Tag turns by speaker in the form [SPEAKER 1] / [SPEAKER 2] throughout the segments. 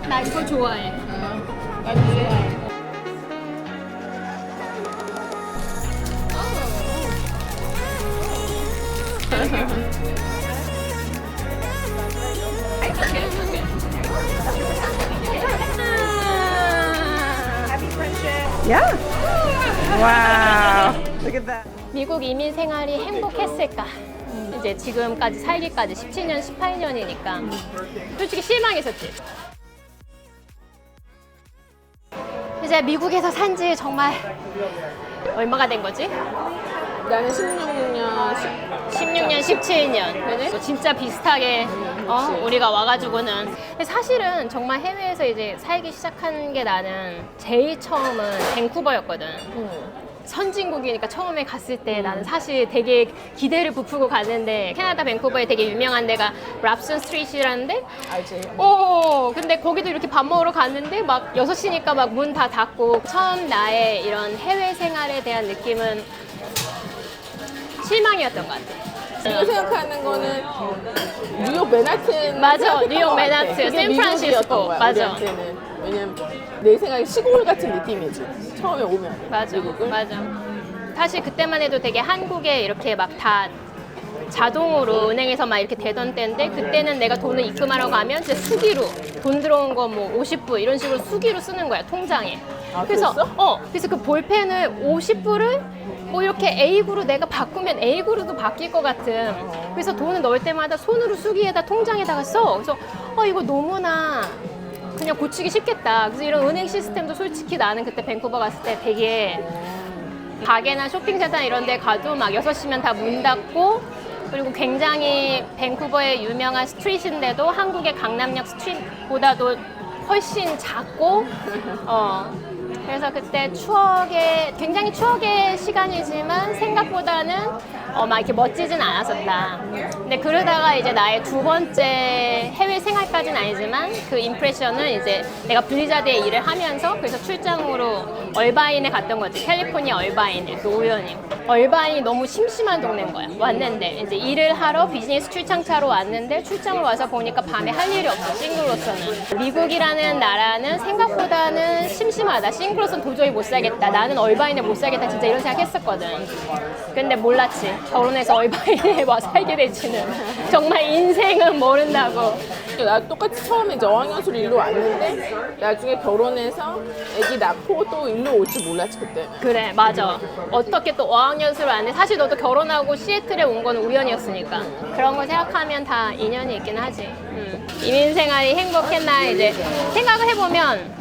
[SPEAKER 1] 나 이거 좋아해.
[SPEAKER 2] 나도 좋아해.
[SPEAKER 3] Yeah. Wow. Look at that.
[SPEAKER 1] 미국 이민 생활이 행복했을까? 이제 지금까지 살기까지 17년, 18년이니까 솔직히 실망했었지. 이제 미국에서 산지 정말 얼마가 된 거지?
[SPEAKER 2] 나는 16년,
[SPEAKER 1] 16년, 17년. 그지? 진짜 비슷하게 우리가 와가지고는. 근데 사실은 정말 해외에서 이제 살기 시작한 게 나는 제일 처음은 밴쿠버였거든. 선진국이니까 처음에 갔을 때 나는 사실 되게 기대를 부풀고 갔는데 캐나다 밴쿠버에 되게 유명한 데가 랍슨 스트리트라는데
[SPEAKER 2] 알지?
[SPEAKER 1] 근데 거기도 이렇게 밥 먹으러 갔는데 막 6시니까 막 문 다 닫고 처음 나의 이런 해외 생활에 대한 느낌은 실망이었던 것 같아.
[SPEAKER 2] 지금 생각하는 거는 뉴욕 맨하튼.
[SPEAKER 1] 맞아, 뉴욕 맨하튼,
[SPEAKER 2] 그게
[SPEAKER 1] 샌프란시스코.
[SPEAKER 2] 미국이었던 거야,
[SPEAKER 1] 맞아.
[SPEAKER 2] 우리한테는. 왜냐면 내 생각에 시골 같은 느낌이지. 처음에 오면.
[SPEAKER 1] 맞아,
[SPEAKER 2] 미국을.
[SPEAKER 1] 맞아. 사실 그때만 해도 되게 한국에 이렇게 막 다 자동으로 은행에서 막 이렇게 되던 때인데 그때는 내가 돈을 입금하러 가면 진짜 수기로 돈 들어온 거 뭐 50불 이런 식으로 수기로 쓰는 거야, 통장에.
[SPEAKER 2] 아,
[SPEAKER 1] 그래서
[SPEAKER 2] 그랬어?
[SPEAKER 1] 그래서 그 볼펜을 50불을 뭐 이렇게 A구로 내가 바꾸면 A구로도 바뀔 것 같은. 그래서 돈을 넣을 때마다 손으로 수기에다 통장에다가 써. 그래서 이거 너무나 그냥 고치기 쉽겠다. 그래서 이런 은행 시스템도 솔직히 나는 그때 밴쿠버 갔을 때 되게 가게나 쇼핑센터 이런 데 가도 막 6시면 다 문 닫고 그리고 굉장히 밴쿠버의 유명한 스트릿인데도 한국의 강남역 스트릿보다도 훨씬 작고 그래서 그때 굉장히 추억의 시간이지만 생각보다는 막 이렇게 멋지진 않았었다. 근데 그러다가 이제 나의 두 번째 해외 생활까지는 아니지만 그 임프레션은 이제 내가 블리자드에 일을 하면서 그래서 출장으로 얼바인에 갔던 거지. 캘리포니아 얼바인에 또 우연히. 얼바인이 너무 심심한 동네인 거야. 왔는데 이제 일을 하러 비즈니스 출장차로 왔는데 출장을 와서 보니까 밤에 할 일이 없어. 싱글로서는. 미국이라는 나라는 생각보다는 심심하다. 싱글로서는 도저히 못 살겠다. 나는 얼바인에 못 살겠다. 진짜 이런 생각 했었거든. 근데 몰랐지. 결혼해서 얼바인에 와 살게 될지는. 정말 인생은 모른다고.
[SPEAKER 2] 나 똑같이 처음에 이제 어학연수로 일로 왔는데 나중에 결혼해서 아기 낳고 또 일로 올 줄 몰랐지 그때.
[SPEAKER 1] 그래, 맞아. 어떻게 또 어학연수를 왔는데 사실 너도 결혼하고 시애틀에 온 건 우연이었으니까 그런 거 생각하면 다 인연이 있긴 하지. 이민 생활이 행복했나 이제 생각을 해보면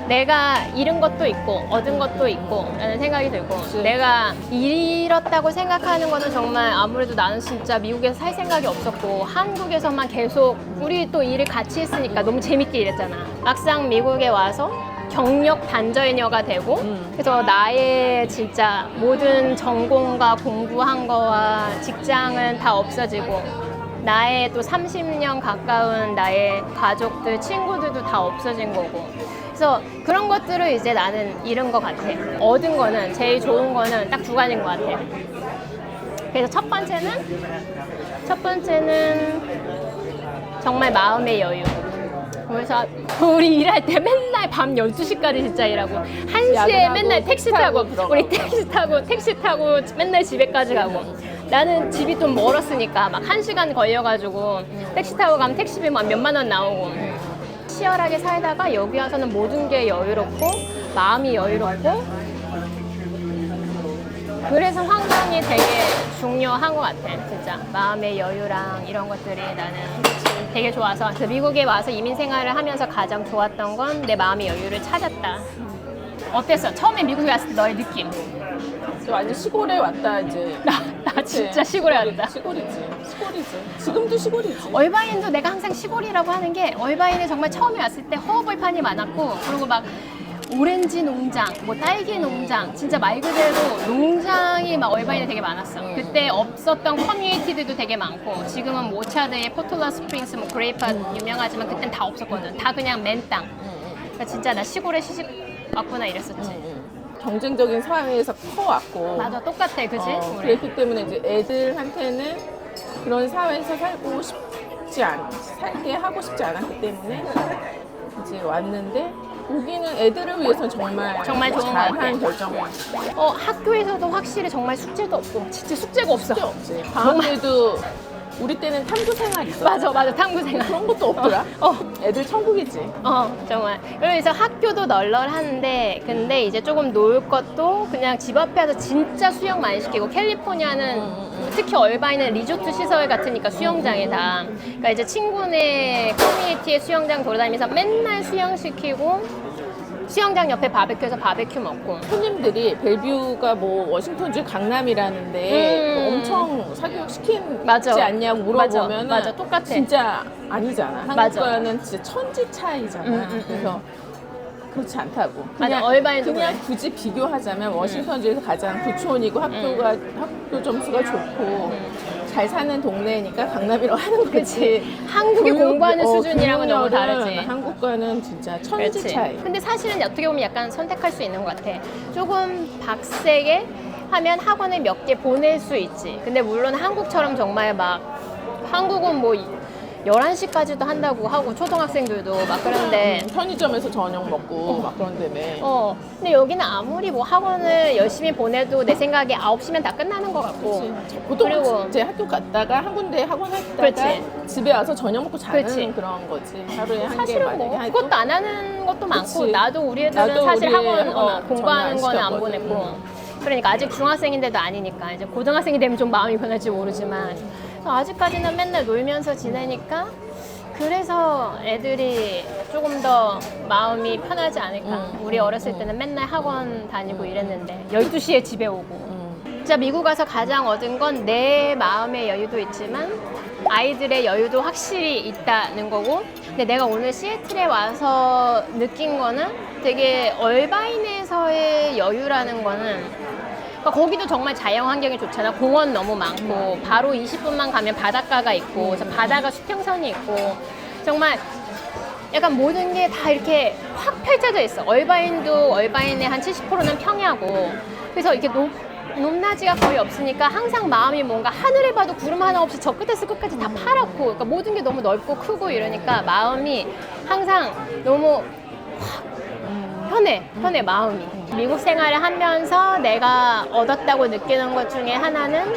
[SPEAKER 1] 내가 잃은 것도 있고 얻은 것도 있고 라는 생각이 들고 내가 잃었다고 생각하는 거는 정말 아무래도 나는 진짜 미국에서 살 생각이 없었고 한국에서만 계속 우리 또 일을 같이 했으니까 너무 재밌게 일했잖아. 막상 미국에 와서 경력 단절녀가 되고 그래서 나의 진짜 모든 전공과 공부한 거와 직장은 다 없어지고 나의 또 30년 가까운 나의 가족들, 친구들도 다 없어진 거고 그래서 그런 것들을 이제 나는 잃은 것 같아. 얻은 거는 제일 좋은 거는 딱 두 가지인 것 같아. 그래서 첫 번째는 정말 마음의 여유. 그래서 우리 일할 때 맨날 밤 12시까지 진짜 일하고 1시에 맨날 택시 타고 우리 택시 타고 맨날 집에까지 가고 나는 집이 좀 멀었으니까 막 1시간 걸려가지고 택시 타고 가면 택시비 막 몇만 원 나오고 치열하게 살다가 여기 와서는 모든 게 여유롭고 마음이 여유롭고 그래서 환경이 되게 중요한 것 같아. 진짜 마음의 여유랑 이런 것들이 나는 되게 좋아서 그래서 미국에 와서 이민 생활을 하면서 가장 좋았던 건 내 마음의 여유를 찾았다. 어땠어? 처음에 미국에 왔을 때 너의 느낌?
[SPEAKER 2] 완전 시골에 왔다 이제.
[SPEAKER 1] 나 진짜 시골에 왔다.
[SPEAKER 2] 시골이지. 지금도 시골이지.
[SPEAKER 1] 얼바인도 내가 항상 시골이라고 하는 게 얼바인에 정말 처음에 왔을 때 허허벌판이 많았고 그리고 막 오렌지 농장, 뭐 딸기 농장, 진짜 말 그대로 농장이 막 얼바인에 되게 많았어. 그때 없었던 커뮤니티들도 되게 많고 지금은 모차드에 포톨라 스프링스, 뭐 그레이파 유명하지만 그땐 다 없었거든. 다 그냥 맨 땅. 그러니까 진짜 나 시골에 시집 왔구나 이랬었지.
[SPEAKER 2] 경쟁적인 사회에서 커왔고.
[SPEAKER 1] 맞아, 똑같아, 그지? 우리.
[SPEAKER 2] 그랬기 때문에 이제 애들한테는 그런 사회에서 살게 하고 싶지 않았기 때문에 이제 왔는데 여기는 애들을 위해서 정말
[SPEAKER 1] 정말 좋은 것
[SPEAKER 2] 잘한
[SPEAKER 1] 같아.
[SPEAKER 2] 결정이야.
[SPEAKER 1] 학교에서도 확실히 정말 숙제도 없고 진짜 숙제가 없어.
[SPEAKER 2] 진짜 없지. 방학에도 우리 때는 탐구 생활 있었어.
[SPEAKER 1] 맞아 탐구 생활.
[SPEAKER 2] 그런 것도 없더라. 애들 천국이지.
[SPEAKER 1] 정말. 그래서 학교도 널널한데, 근데 이제 조금 놀 것도 그냥 집 앞에 와서 진짜 수영 많이 시키고, 캘리포니아는 특히 얼바인은 리조트 시설 같으니까 수영장에 다. 그러니까 이제 친구네 커뮤니티에 수영장 돌아다니면서 맨날 수영시키고, 수영장 옆에 바베큐에서 바베큐 먹고.
[SPEAKER 2] 손님들이 벨뷰가 뭐 워싱턴주 강남이라는데 뭐 엄청 사교육 시키지
[SPEAKER 1] 맞아.
[SPEAKER 2] 않냐고 물어보면
[SPEAKER 1] 맞아. 똑같아.
[SPEAKER 2] 진짜 아니잖아.
[SPEAKER 1] 맞아.
[SPEAKER 2] 한국과는 진짜 천지 차이잖아. 그래서 그렇지 않다고.
[SPEAKER 1] 맞아, 얼바인도
[SPEAKER 2] 그냥
[SPEAKER 1] 그래.
[SPEAKER 2] 굳이 비교하자면 워싱턴주에서 가장 부촌이고 학교 점수가 좋고 잘 사는 동네니까 강남이라고 하는 거지.
[SPEAKER 1] 한국이 공부하는 수준이랑은 너무
[SPEAKER 2] 교육열은
[SPEAKER 1] 다르지.
[SPEAKER 2] 한국과는 진짜 천지
[SPEAKER 1] 그렇지.
[SPEAKER 2] 차이.
[SPEAKER 1] 근데 사실은 어떻게 보면 약간 선택할 수 있는 것 같아. 조금 박세게 하면 학원을 몇 개 보낼 수 있지. 근데 물론 한국처럼 정말 막 한국은 뭐 11시까지도 한다고 하고 초등학생들도 막 그런데
[SPEAKER 2] 편의점에서 저녁 먹고 막 그런다며.
[SPEAKER 1] 근데 여기는 아무리 뭐 학원을 열심히 보내도 내 생각에 9시면 다 끝나는 것 같고.
[SPEAKER 2] 보통
[SPEAKER 1] 그리고
[SPEAKER 2] 이제 학교 갔다가 한 군데 학원 했다가
[SPEAKER 1] 그렇지.
[SPEAKER 2] 집에 와서 저녁 먹고 자는
[SPEAKER 1] 그렇지.
[SPEAKER 2] 그런 거지. 하루에 한 개
[SPEAKER 1] 사실은
[SPEAKER 2] 만약에
[SPEAKER 1] 뭐
[SPEAKER 2] 하고.
[SPEAKER 1] 그것도 안 하는 것도 많고
[SPEAKER 2] 그치.
[SPEAKER 1] 나도 우리 애들은
[SPEAKER 2] 나도
[SPEAKER 1] 사실
[SPEAKER 2] 우리
[SPEAKER 1] 학원
[SPEAKER 2] 학원
[SPEAKER 1] 공부하는
[SPEAKER 2] 전혀 안
[SPEAKER 1] 거는 안
[SPEAKER 2] 시켰거든.
[SPEAKER 1] 보냈고 그러니까 아직 중학생인데도 아니니까 이제 고등학생이 되면 좀 마음이 변할지 모르지만 아직까지는 맨날 놀면서 지내니까 그래서 애들이 조금 더 마음이 편하지 않을까. 우리 어렸을 때는 맨날 학원 다니고 이랬는데 12시에 집에 오고 진짜 미국 가서 가장 얻은 건 내 마음의 여유도 있지만 아이들의 여유도 확실히 있다는 거고. 근데 내가 오늘 시애틀에 와서 느낀 거는 되게 얼바인에서의 여유라는 거는 그러니까 거기도 정말 자연 환경이 좋잖아. 공원 너무 많고 바로 20분만 가면 바닷가가 있고 그래서 바다가 수평선이 있고 정말 약간 모든 게 다 이렇게 확 펼쳐져 있어. 얼바인도 얼바인의 한 70%는 평야고 그래서 이렇게 높낮이가 거의 없으니까 항상 마음이 뭔가 하늘에 봐도 구름 하나 없이 저 끝에서 끝까지 다 파랗고 그러니까 모든 게 너무 넓고 크고 이러니까 마음이 항상 너무 편해 마음이. 미국 생활을 하면서 내가 얻었다고 느끼는 것 중에 하나는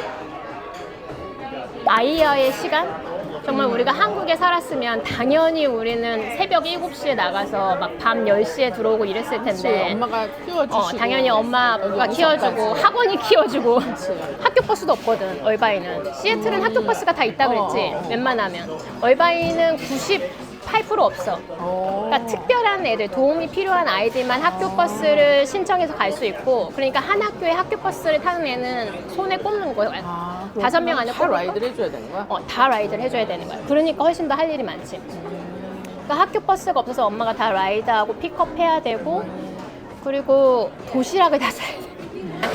[SPEAKER 1] 아이와의 시간. 정말 우리가 한국에 살았으면 당연히 우리는 새벽 7시에 나가서 막 밤 10시에 들어오고 이랬을
[SPEAKER 2] 그치,
[SPEAKER 1] 텐데
[SPEAKER 2] 엄마가 키워주시고
[SPEAKER 1] 당연히 엄마가
[SPEAKER 2] 여기
[SPEAKER 1] 키워주고
[SPEAKER 2] 오셔까지.
[SPEAKER 1] 학원이 키워주고
[SPEAKER 2] 그치.
[SPEAKER 1] 학교 버스도 없거든. 얼바인은 시애틀은 학교 버스가 다 있다 그랬지.
[SPEAKER 2] 어.
[SPEAKER 1] 웬만하면 얼바인은 98% 없어. 그러니까 특별한 애들, 도움이 필요한 아이들만 학교 버스를 신청해서 갈 수 있고 그러니까 한 학교에 학교 버스를 타는 애는 손에 꼽는 거야. 5명 안에
[SPEAKER 2] 다
[SPEAKER 1] 꼽을
[SPEAKER 2] 라이드를 해줘야 되는 거야?
[SPEAKER 1] 다 라이드를 해줘야 되는 거야. 그러니까 훨씬 더 할 일이 많지. 그러니까 학교 버스가 없어서 엄마가 다 라이드하고 픽업해야 되고 그리고 도시락을 다 사야 돼.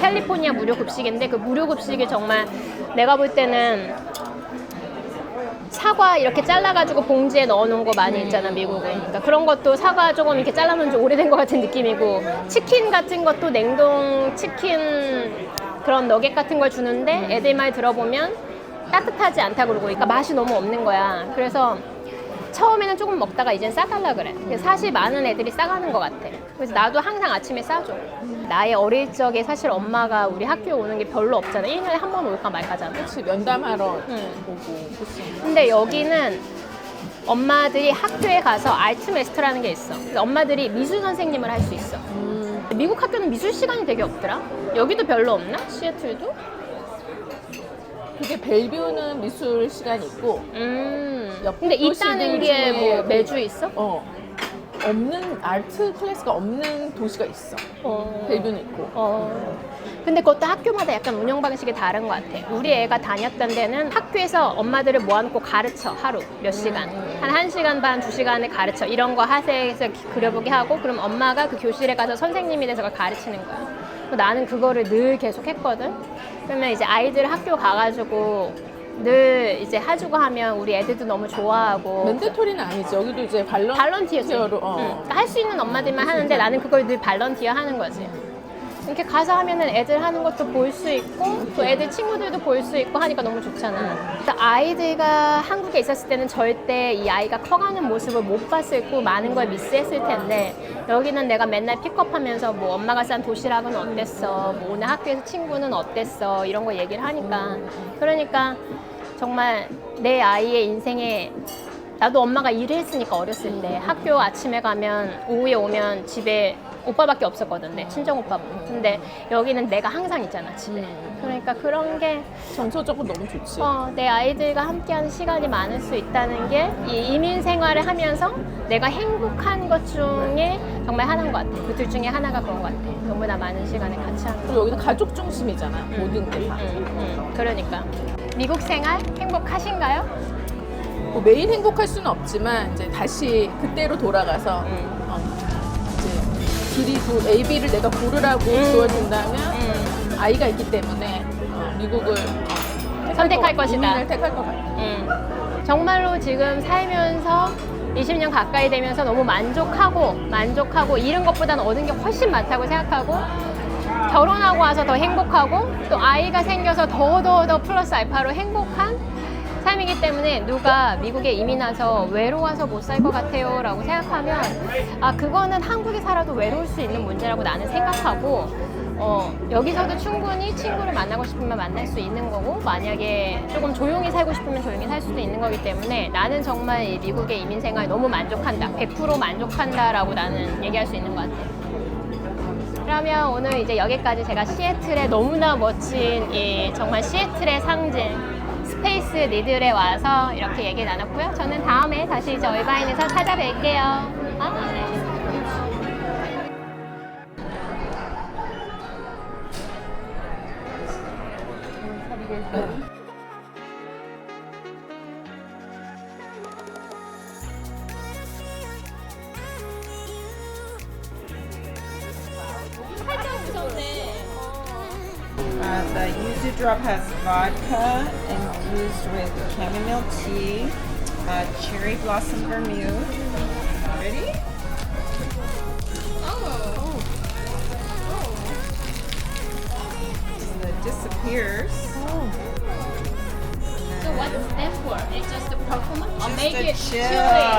[SPEAKER 1] 캘리포니아 무료 급식인데 그 무료 급식이 정말 내가 볼 때는 사과 이렇게 잘라가지고 봉지에 넣어놓은 거 많이 있잖아 미국은. 그러니까 그런 것도 사과 조금 이렇게 잘라놓은 지 오래된 것 같은 느낌이고 치킨 같은 것도 냉동 치킨 그런 너겟 같은 걸 주는데 애들 말 들어보면 따뜻하지 않다고 그러고 그러니까 맛이 너무 없는 거야. 그래서 처음에는 조금 먹다가 이젠 싸달라 그래. 그래서 사실 많은 애들이 싸가는 것 같아. 그래서 나도 항상 아침에 싸줘. 나의 어릴 적에 사실 엄마가 우리 학교에 오는 게 별로 없잖아. 1년에 한 번 올까 말까잖아.
[SPEAKER 2] 그치, 면담하러 오고. 그치.
[SPEAKER 1] 근데 여기는 엄마들이 학교에 가서 아트 메스터라는 게 있어. 그래서 엄마들이 미술 선생님을 할 수 있어. 미국 학교는 미술 시간이 되게 없더라. 여기도 별로 없나? 시애틀도?
[SPEAKER 2] 그게 벨뷰는 미술 시간이 있고
[SPEAKER 1] 근데 있다는 게 뭐 매주 있어?
[SPEAKER 2] 없는 아트 클래스가 없는 도시가 있어. 벨뷰는 있고.
[SPEAKER 1] 근데 그것도 학교마다 약간 운영 방식이 다른 것 같아. 우리 애가 다녔던 데는 학교에서 엄마들을 모아놓고 가르쳐. 하루 몇 시간. 한 1시간 반, 2시간을 가르쳐. 이런 거 하세에서 그려보게 하고 그럼 엄마가 그 교실에 가서 선생님이 돼서 그걸 가르치는 거야. 나는 그거를 늘 계속 했거든. 그러면 이제 아이들 학교 가가지고 늘 이제 해주고 하면 우리 애들도 너무 좋아하고.
[SPEAKER 2] 맨데토리는 아니지. 여기도 이제
[SPEAKER 1] 발런티어지.
[SPEAKER 2] 발런티어로.
[SPEAKER 1] 그러니까 할 수 있는 엄마들만 하는데 나는 그걸 늘 발런티어 하는 거지. 이렇게 가서 하면은 애들 하는 것도 볼 수 있고 또 애들 친구들도 볼 수 있고 하니까 너무 좋잖아. 그래서 아이들과 한국에 있었을 때는 절대 이 아이가 커가는 모습을 못 봤을 거고 많은 걸 미스했을 텐데 여기는 내가 맨날 픽업하면서 뭐 엄마가 싼 도시락은 어땠어, 뭐 오늘 학교에서 친구는 어땠어 이런 거 얘기를 하니까 그러니까 정말 내 아이의 인생에 나도 엄마가 일을 했으니까 어렸을 때 학교 아침에 가면 오후에 오면 집에 오빠밖에 없었거든, 내 친정 오빠분. 근데 여기는 내가 항상 있잖아, 집에. 그러니까 그런 게
[SPEAKER 2] 정서적으로 너무 좋지.
[SPEAKER 1] 내 아이들과 함께하는 시간이 많을 수 있다는 게 이 이민 생활을 하면서 내가 행복한 것 중에 정말 하나인 것 같아. 그 둘 중에 하나가 그런 것 같아. 너무나 많은 시간을 같이 하는 거.
[SPEAKER 2] 그리고 여기는 가족 중심이잖아. 모든 게 다.
[SPEAKER 1] 그러니까 미국 생활 행복하신가요?
[SPEAKER 2] 뭐 매일 행복할 수는 없지만 이제 다시 그때로 돌아가서 이제 길이 AB를 내가 고르라고 주어진다면 아이가 있기 때문에 미국을
[SPEAKER 1] 선택할 것이다.
[SPEAKER 2] 이민을 택할 것 같아.
[SPEAKER 1] 정말로 지금 살면서 20년 가까이 되면서 너무 만족하고 잃은 것보다는 얻은 게 훨씬 많다고 생각하고 결혼하고 와서 더 행복하고 또 아이가 생겨서 더 플러스 알파로 행복한 삶이기 때문에 누가 미국에 이민 와서 외로워서 못 살 것 같아요 라고 생각하면 그거는 한국에 살아도 외로울 수 있는 문제라고 나는 생각하고 여기서도 충분히 친구를 만나고 싶으면 만날 수 있는 거고 만약에 조금 조용히 살고 싶으면 조용히 살 수도 있는 거기 때문에 나는 정말 이 미국의 이민 생활 너무 만족한다 100% 만족한다 라고 나는 얘기할 수 있는 것 같아. 그러면 오늘 이제 여기까지 제가 시애틀의 너무나 멋진 이 정말 시애틀의 상징 스페이스 니들에 와서 이렇게 얘기 나눴고요. 저는 다음에 다시 저희 바인에서 찾아뵐게요. 네.
[SPEAKER 3] The yuzu drop has vodka infused with chamomile tea, cherry blossom vermouth. Ready? So it disappears.
[SPEAKER 1] So what is that for? It's just a perfume? Or
[SPEAKER 3] Just
[SPEAKER 1] make
[SPEAKER 3] a
[SPEAKER 1] it
[SPEAKER 3] chill.
[SPEAKER 1] chilly.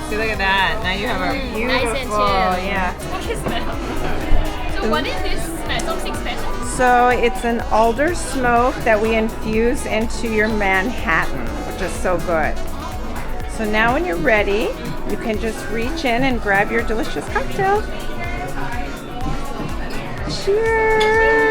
[SPEAKER 3] See, look at that. Now you have a beautiful,
[SPEAKER 1] nice and chill.
[SPEAKER 3] yeah.
[SPEAKER 1] Okay, smell. So what is this smell? Something special?
[SPEAKER 3] So it's an alder smoke that we infuse into your Manhattan, which is so good. So now when you're ready, you can just reach in and grab your delicious cocktail. Cheers!